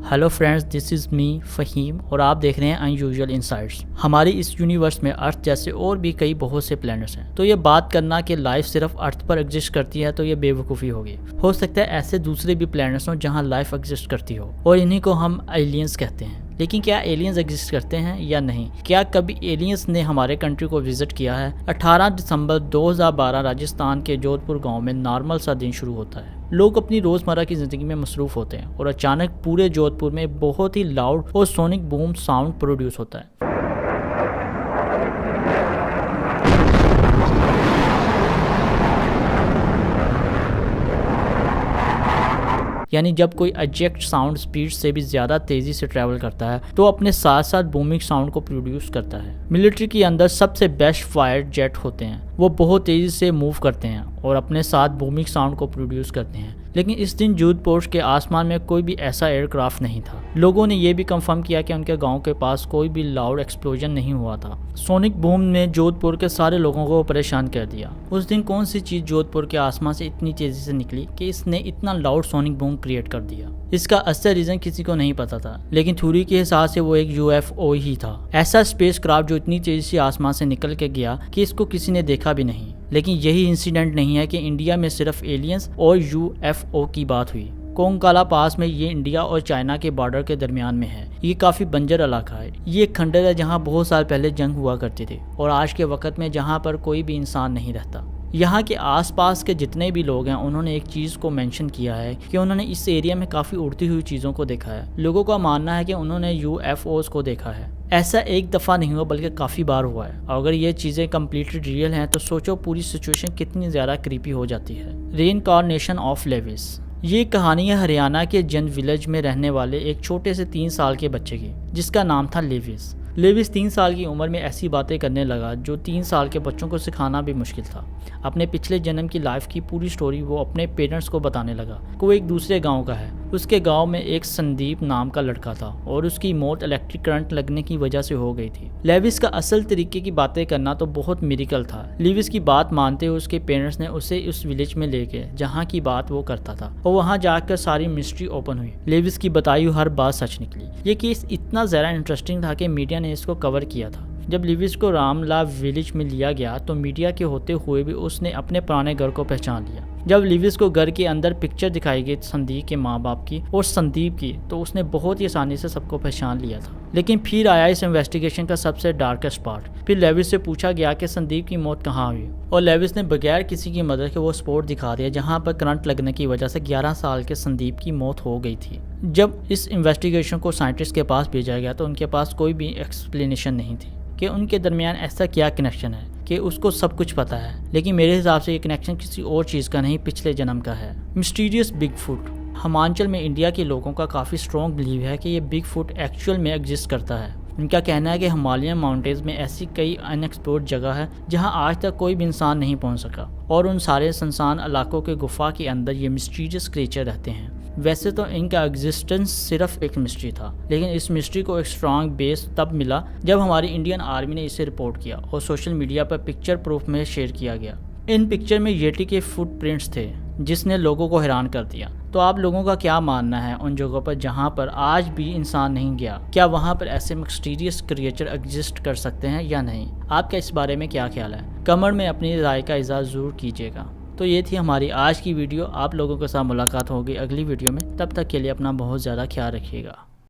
Hello friends, this is me Faheem और आप देख रहे हैं अनयूजुअल इनसाइट्स। हमारी इस यूनिवर्स में अर्थ जैसे और भी कई बहुत से प्लैनेट्स हैं, तो ये बात करना कि लाइफ सिर्फ अर्थ पर एग्जिस्ट करती है तो ये बेवकूफ़ी होगी। हो सकता है ऐसे दूसरे भी प्लैनेट्स हों जहाँ लाइफ एग्जिस्ट करती हो और इन्हीं को हम एलियंस कहते हैं। लेकिन क्या एलियंस एग्जिस्ट करते हैं या नहीं? क्या कभी एलियंस ने हमारे कंट्री को विजिट किया है? 18 दिसंबर 2012 राजस्थान के जोधपुर गांव में नॉर्मल सा दिन शुरू होता है। लोग अपनी रोज़मर्रा की ज़िंदगी में मसरूफ़ होते हैं और अचानक पूरे जोधपुर में बहुत ही लाउड और सोनिक बूम साउंड प्रोड्यूस होता है। यानी जब कोई ऑब्जेक्ट साउंड स्पीड से भी ज़्यादा तेज़ी से ट्रैवल करता है तो अपने साथ साथ बूमिंग साउंड को प्रोड्यूस करता है। मिलिट्री के अंदर सबसे बेस्ट फायर जेट होते हैं, वो बहुत तेज़ी से मूव करते हैं और अपने साथ बूमिंग साउंड को प्रोड्यूस करते हैं। लेकिन इस दिन जोधपुर के आसमान में कोई भी ऐसा एयरक्राफ्ट नहीं था। लोगों ने यह भी कंफर्म किया कि उनके गांव के पास कोई भी लाउड एक्सप्लोजन नहीं हुआ था। सोनिक बूम ने जोधपुर के सारे लोगों को परेशान कर दिया। उस दिन कौन सी चीज़ जोधपुर के आसमान से इतनी तेज़ी से निकली कि इसने इतना लाउड सोनिक बूम क्रिएट कर दिया? इसका असली रीज़न किसी को नहीं पता था, लेकिन थ्योरी के हिसाब से वो एक UFO ही था। ऐसा स्पेस क्राफ्ट जो इतनी तेज़ी से आसमान से निकल के गया कि इसको किसी ने देखा भी नहीं। लेकिन यही इंसिडेंट नहीं है कि इंडिया में सिर्फ एलियंस और UFO की बात हुई। कोंकाला पास में ये इंडिया और चाइना के बॉर्डर के दरमियान में है। ये काफ़ी बंजर इलाका है। ये एक खंडर है जहाँ बहुत साल पहले जंग हुआ करती थी और आज के वक्त में जहाँ पर कोई भी इंसान नहीं रहता। यहाँ के आसपास के जितने भी लोग हैं उन्होंने एक चीज़ को मेंशन किया है कि उन्होंने इस एरिया में काफ़ी उड़ती हुई चीज़ों को देखा है। लोगों का मानना है कि उन्होंने UFOs को देखा है। ऐसा एक दफ़ा नहीं हुआ बल्कि काफ़ी बार हुआ है। और अगर ये चीज़ें कम्प्लीटली रियल हैं तो सोचो पूरी सिचुएशन कितनी ज़्यादा क्रीपी हो जाती है। रीइंकार्नेशन ऑफ लेविस, ये कहानी है हरियाणा के जैन विलेज में रहने वाले एक छोटे से 3 साल के बच्चे की, जिसका नाम था लेविस। लेविस 3 साल की उम्र में ऐसी बातें करने लगा जो 3 साल के बच्चों को सिखाना भी मुश्किल था। अपने पिछले जन्म की लाइफ की पूरी स्टोरी वो अपने पेरेंट्स को बताने लगा। वो एक दूसरे गांव का है। उसके गांव में एक संदीप नाम का लड़का था और उसकी मौत इलेक्ट्रिक करंट लगने की वजह से हो गई थी। लेविस का असल तरीके की बातें करना तो बहुत मिरेकल था। लेविस की बात मानते हुए उसके पेरेंट्स ने उसे उस विलेज में ले गए जहाँ की बात वो करता था और वहाँ जाकर सारी मिस्ट्री ओपन हुई। लेविस की बताई हुई हर बात सच निकली। ये केस इतना ज़्यादा इंटरेस्टिंग था कि मीडिया ने इसको कवर किया था। जब लेविस को रामला विलेज में लिया गया तो मीडिया के होते हुए भी उसने अपने पुराने घर को पहचान लिया। जब लेविस को घर के अंदर पिक्चर दिखाई गई संदीप के माँ बाप की और संदीप की, तो उसने बहुत ही आसानी से सबको पहचान लिया था। लेकिन फिर आया इस इन्वेस्टिगेशन का सबसे डार्केस्ट पार्ट। फिर लेविस से पूछा गया कि संदीप की मौत कहाँ हुई और लेविस ने बगैर किसी की मदद के वो स्पॉट दिखा दिया जहाँ पर करंट लगने की वजह से 11 साल के संदीप की मौत हो गई थी। जब इस इन्वेस्टिगेशन को साइंटिस्ट के पास भेजा गया तो उनके पास कोई भी एक्सप्लेनेशन नहीं थी कि उनके दरमियान ऐसा क्या कनेक्शन है कि उसको सब कुछ पता है। लेकिन मेरे हिसाब से ये कनेक्शन किसी और चीज़ का नहीं, पिछले जन्म का है। Mysterious Bigfoot. हिमाचल में इंडिया के लोगों का काफ़ी स्ट्रॉन्ग बिलीव है कि ये बिगफुट एक्चुअल में एग्जिस्ट करता है। उनका कहना है कि हिमालयन माउंटेन्स में ऐसी कई अनएक्सप्लोर्ड जगह है जहां आज तक कोई भी इंसान नहीं पहुंच सका और उन सारे सुनसान इलाकों के गुफा के अंदर ये मिस्टीरियस क्रिएचर रहते हैं। वैसे तो इनका एग्जिस्टेंस सिर्फ एक मिस्ट्री था, लेकिन इस मिस्ट्री को एक स्ट्रॉन्ग बेस तब मिला जब हमारी इंडियन आर्मी ने इसे रिपोर्ट किया और सोशल मीडिया पर पिक्चर प्रूफ में शेयर किया गया। इन पिक्चर में येटी के फुटप्रिंट्स थे जिसने लोगों को हैरान कर दिया। तो आप लोगों का क्या मानना है उन जगहों पर जहां पर आज भी इंसान नहीं गया? क्या वहां पर ऐसे मिस्टीरियस क्रिएचर एग्जिस्ट कर सकते हैं या नहीं? आपका इस बारे में क्या ख्याल है? कमेंट में अपनी राय का इज़हार ज़रूर कीजिएगा। तो ये थी हमारी आज की वीडियो। आप लोगों के साथ मुलाकात होगी अगली वीडियो में। तब तक के लिए अपना बहुत ज़्यादा ख्याल रखिएगा।